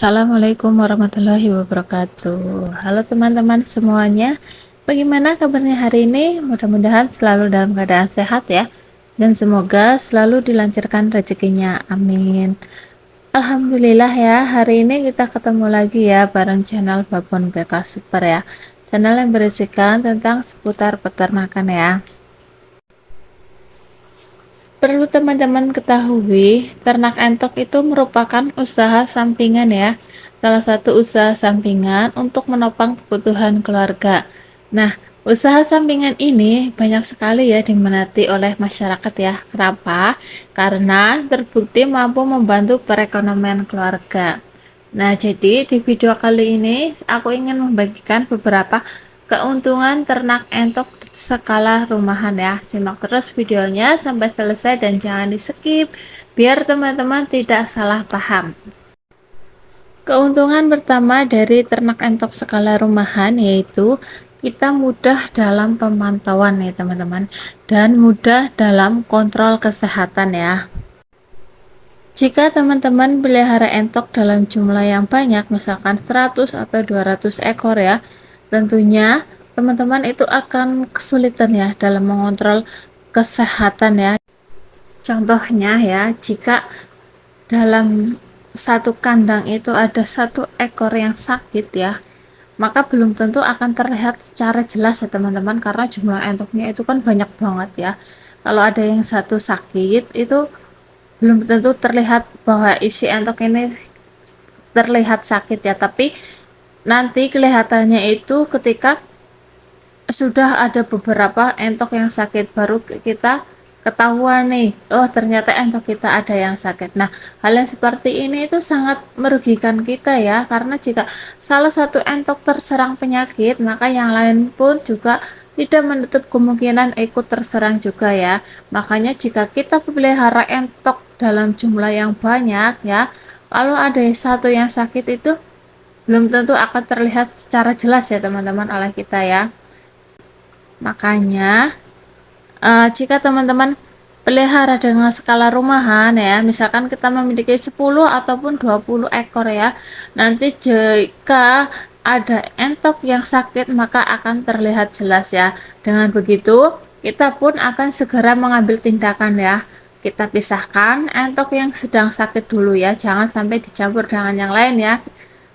Assalamualaikum warahmatullahi wabarakatuh. Halo teman-teman semuanya. Bagaimana kabarnya hari ini? Mudah-mudahan selalu dalam keadaan sehat ya. Dan semoga selalu dilancarkan rezekinya. Amin. Alhamdulillah ya, hari ini kita ketemu lagi ya bareng channel Babon BK Super ya. Channel yang berisikan tentang seputar peternakan ya. Perlu teman-teman ketahui, ternak entok itu merupakan usaha sampingan ya. Salah satu usaha sampingan untuk menopang kebutuhan keluarga. Nah, usaha sampingan ini banyak sekali ya diminati oleh masyarakat ya. Kenapa? Karena terbukti mampu membantu perekonomian keluarga. Nah, jadi di video kali ini aku ingin membagikan beberapa keuntungan ternak entok skala rumahan ya. Simak terus videonya sampai selesai dan jangan di skip biar teman-teman tidak salah paham. Keuntungan pertama dari ternak entok skala rumahan yaitu kita mudah dalam pemantauan ya teman-teman, dan mudah dalam kontrol kesehatan ya. Jika teman-teman pelihara entok dalam jumlah yang banyak, misalkan 100 atau 200 ekor ya, tentunya teman-teman itu akan kesulitan ya dalam mengontrol kesehatan ya. Contohnya ya, jika dalam satu kandang itu ada satu ekor yang sakit ya, maka belum tentu akan terlihat secara jelas ya teman-teman, karena jumlah entoknya itu kan banyak banget ya. Kalau ada yang satu sakit itu belum tentu terlihat bahwa isi entok ini terlihat sakit ya, tapi nanti kelihatannya itu ketika sudah ada beberapa entok yang sakit baru kita ketahuan nih, oh ternyata entok kita ada yang sakit. Nah, hal yang seperti ini itu sangat merugikan kita ya, karena jika salah satu entok terserang penyakit, maka yang lain pun juga tidak menutup kemungkinan ikut terserang juga ya. Makanya jika kita pelihara entok dalam jumlah yang banyak ya, kalau ada satu yang sakit itu belum tentu akan terlihat secara jelas ya teman-teman oleh kita ya. Makanya jika teman-teman pelihara dengan skala rumahan ya, misalkan kita memiliki 10 ataupun 20 ekor ya, nanti jika ada entok yang sakit maka akan terlihat jelas ya. Dengan begitu kita pun akan segera mengambil tindakan ya. Kita pisahkan entok yang sedang sakit dulu ya, jangan sampai dicampur dengan yang lain ya.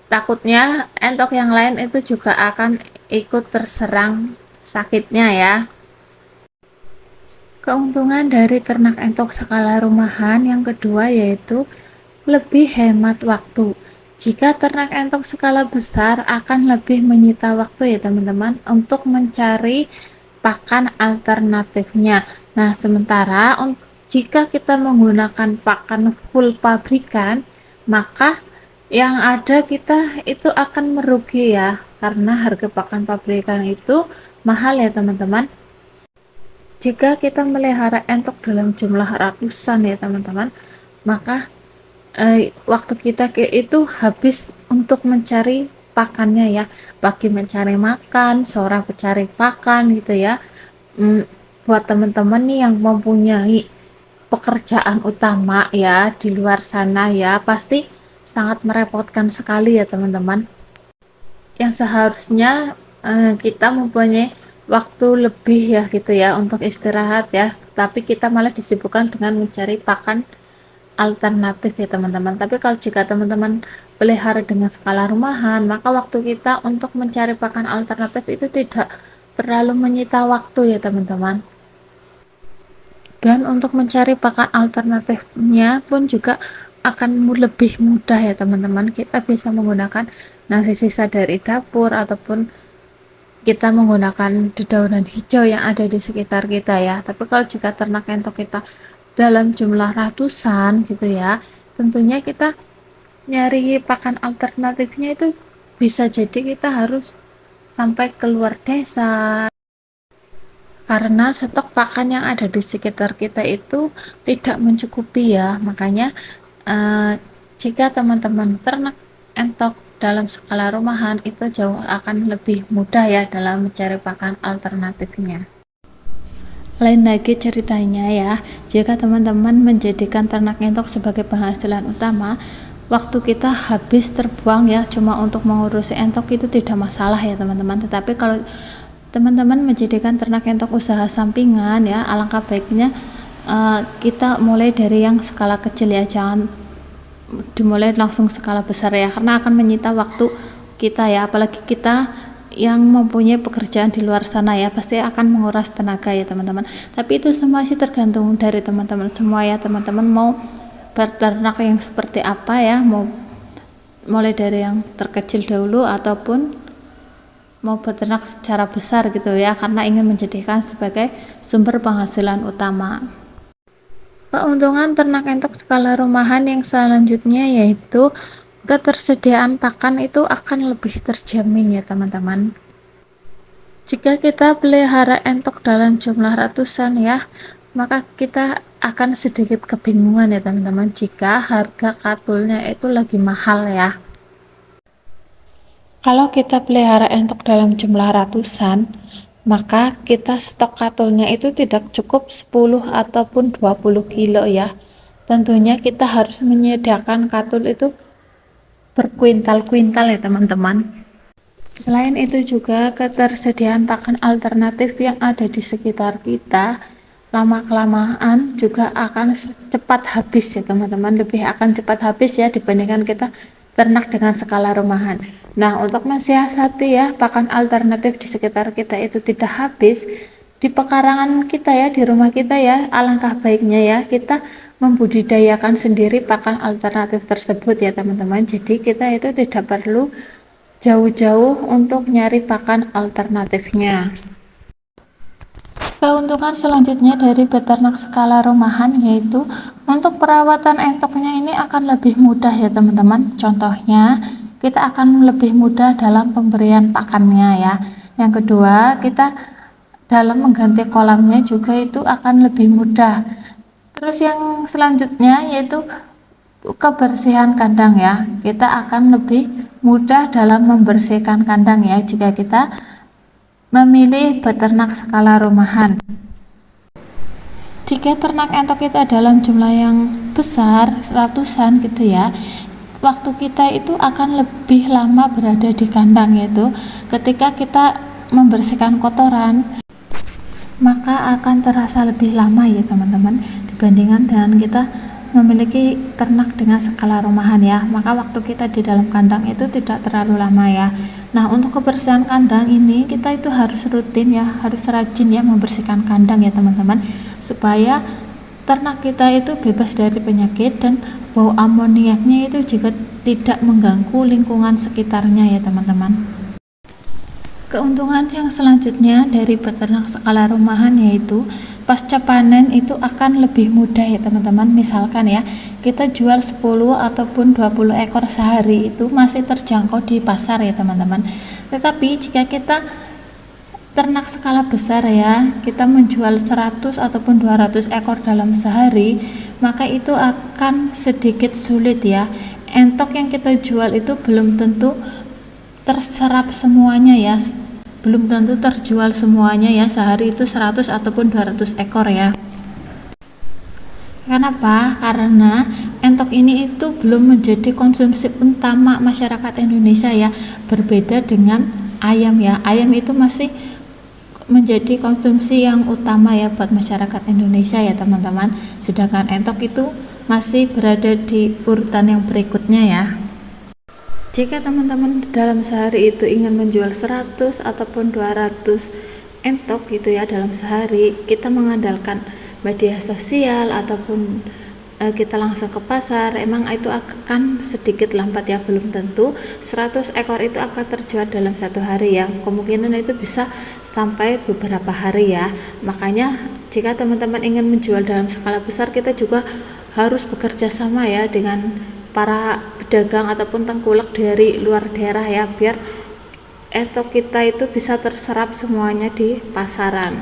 Takutnya entok yang lain itu juga akan ikut terserang sakitnya ya. Keuntungan dari ternak entok skala rumahan yang kedua yaitu lebih hemat waktu. Jika ternak entok skala besar akan lebih menyita waktu ya teman-teman untuk mencari pakan alternatifnya. Nah, sementara jika kita menggunakan pakan full pabrikan, maka yang ada kita itu akan merugi ya, karena harga pakan pabrikan itu mahal ya teman-teman. Jika kita melihara entok dalam jumlah ratusan ya teman-teman, maka waktu kita itu habis untuk mencari pakannya ya, pagi mencari makan, sore mencari pakan gitu ya. Buat teman-teman nih yang mempunyai pekerjaan utama ya di luar sana ya, pasti sangat merepotkan sekali ya teman-teman. Yang seharusnya kita mempunyai waktu lebih ya gitu ya untuk istirahat ya, tapi kita malah disibukkan dengan mencari pakan alternatif ya teman-teman. Tapi kalau jika teman-teman pelihara dengan skala rumahan, maka waktu kita untuk mencari pakan alternatif itu tidak terlalu menyita waktu ya teman-teman. Dan untuk mencari pakan alternatifnya pun juga akan lebih mudah ya teman-teman. Kita bisa menggunakan nasi sisa dari dapur ataupun kita menggunakan dedaunan hijau yang ada di sekitar kita ya. Tapi kalau jika ternak entok kita dalam jumlah ratusan gitu ya, tentunya kita nyari pakan alternatifnya itu bisa jadi kita harus sampai keluar desa, karena stok pakan yang ada di sekitar kita itu tidak mencukupi ya. Makanya jika teman-teman ternak entok dalam skala rumahan itu jauh akan lebih mudah ya dalam mencari pakan alternatifnya. Lain lagi ceritanya ya, jika teman-teman menjadikan ternak entok sebagai penghasilan utama, waktu kita habis terbuang ya cuma untuk mengurusi entok itu tidak masalah ya teman-teman. Tetapi kalau teman-teman menjadikan ternak entok usaha sampingan ya, alangkah baiknya kita mulai dari yang skala kecil ya, jangan dimulai langsung skala besar ya, karena akan menyita waktu kita ya, apalagi kita yang mempunyai pekerjaan di luar sana ya, pasti akan menguras tenaga ya teman-teman. Tapi itu semua sih tergantung dari teman-teman semua ya, teman-teman mau berternak yang seperti apa ya, mau mulai dari yang terkecil dahulu ataupun mau beternak secara besar gitu ya, karena ingin menjadikan sebagai sumber penghasilan utama. Keuntungan ternak entok skala rumahan yang selanjutnya yaitu ketersediaan pakan itu akan lebih terjamin ya teman-teman. Jika kita pelihara entok dalam jumlah ratusan ya, maka kita akan sedikit kebingungan ya teman-teman jika harga katulnya itu lagi mahal ya. Kalau kita pelihara entok dalam jumlah ratusan, maka kita stok katulnya itu tidak cukup 10 ataupun 20 kilo ya. Tentunya kita harus menyediakan katul itu berkuintal-kuintal ya teman-teman. Selain itu juga ketersediaan pakan alternatif yang ada di sekitar kita lama-kelamaan juga akan cepat habis ya teman-teman, lebih akan cepat habis ya dibandingkan kita ternak dengan skala rumahan. Nah, untuk mensiasati ya pakan alternatif di sekitar kita itu tidak habis di pekarangan kita ya, di rumah kita ya, alangkah baiknya ya kita membudidayakan sendiri pakan alternatif tersebut ya teman-teman. Jadi kita itu tidak perlu jauh-jauh untuk nyari pakan alternatifnya. Keuntungan selanjutnya dari beternak skala rumahan yaitu untuk perawatan entoknya ini akan lebih mudah ya teman-teman. Contohnya kita akan lebih mudah dalam pemberian pakannya ya. Yang kedua, kita dalam mengganti kolamnya juga itu akan lebih mudah. Terus yang selanjutnya yaitu kebersihan kandang ya, kita akan lebih mudah dalam membersihkan kandang ya jika kita memilih beternak skala rumahan. Jika ternak entok kita dalam jumlah yang besar, ratusan gitu ya, waktu kita itu akan lebih lama berada di kandang, yaitu ketika kita membersihkan kotoran maka akan terasa lebih lama ya teman-teman dibandingkan dengan kita memiliki ternak dengan skala rumahan ya, maka waktu kita di dalam kandang itu tidak terlalu lama ya. Nah, untuk kebersihan kandang ini kita itu harus rutin ya, harus rajin ya membersihkan kandang ya teman-teman, supaya ternak kita itu bebas dari penyakit dan bau amoniaknya itu juga tidak mengganggu lingkungan sekitarnya ya teman-teman. Keuntungan yang selanjutnya dari beternak skala rumahan yaitu pasca panen itu akan lebih mudah ya teman-teman. Misalkan ya kita jual 10 ataupun 20 ekor sehari itu masih terjangkau di pasar ya teman-teman. Tetapi jika kita ternak skala besar ya, kita menjual 100 ataupun 200 ekor dalam sehari, maka itu akan sedikit sulit ya. Entok yang kita jual itu belum tentu terserap semuanya ya, belum tentu terjual semuanya ya, sehari itu 100 ataupun 200 ekor ya. Kenapa? Karena entok ini itu belum menjadi konsumsi utama masyarakat Indonesia ya, berbeda dengan ayam ya. Ayam itu masih menjadi konsumsi yang utama ya buat masyarakat Indonesia ya teman-teman, sedangkan entok itu masih berada di urutan yang berikutnya ya. Jika teman-teman dalam sehari itu ingin menjual 100 ataupun 200 entok gitu ya dalam sehari, kita mengandalkan media sosial ataupun kita langsung ke pasar, emang itu akan sedikit lambat ya, belum tentu 100 ekor itu akan terjual dalam satu hari ya, kemungkinan itu bisa sampai beberapa hari ya. Makanya jika teman-teman ingin menjual dalam skala besar, kita juga harus bekerja sama ya dengan para pedagang ataupun tengkulak dari luar daerah ya, biar entok kita itu bisa terserap semuanya di pasaran.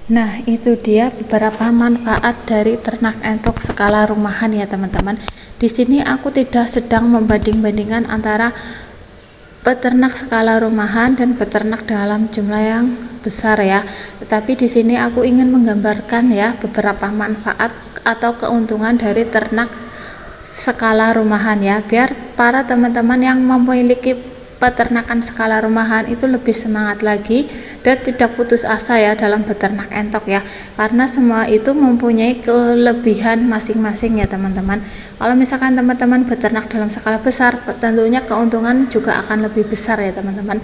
Nah, itu dia beberapa manfaat dari ternak entok skala rumahan ya teman-teman. Di sini aku tidak sedang membanding-bandingkan antara peternak skala rumahan dan peternak dalam jumlah yang besar ya. Tetapi di sini aku ingin menggambarkan ya beberapa manfaat atau keuntungan dari ternak skala rumahan ya, biar para teman-teman yang memiliki peternakan skala rumahan itu lebih semangat lagi dan tidak putus asa ya dalam beternak entok ya, karena semua itu mempunyai kelebihan masing-masing ya teman-teman. Kalau misalkan teman-teman beternak dalam skala besar, tentunya keuntungan juga akan lebih besar ya teman-teman.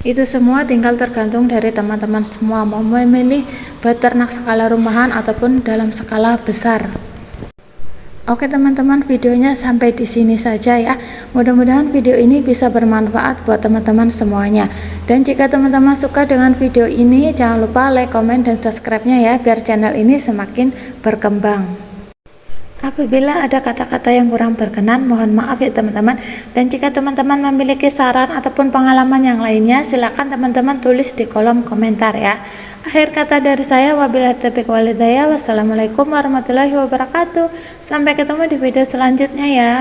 Itu semua tinggal tergantung dari teman-teman semua mau memilih beternak skala rumahan ataupun dalam skala besar. Oke teman-teman, videonya sampai di sini saja ya. Mudah-mudahan video ini bisa bermanfaat buat teman-teman semuanya. Dan jika teman-teman suka dengan video ini, jangan lupa like, comment, dan subscribe-nya ya, biar channel ini semakin berkembang. Apabila ada kata-kata yang kurang berkenan, mohon maaf ya teman-teman. Dan jika teman-teman memiliki saran ataupun pengalaman yang lainnya, silakan teman-teman tulis di kolom komentar ya. Akhir kata dari saya, wabillahi taufiq wal hidayah. Wassalamualaikum warahmatullahi wabarakatuh. Sampai ketemu di video selanjutnya ya.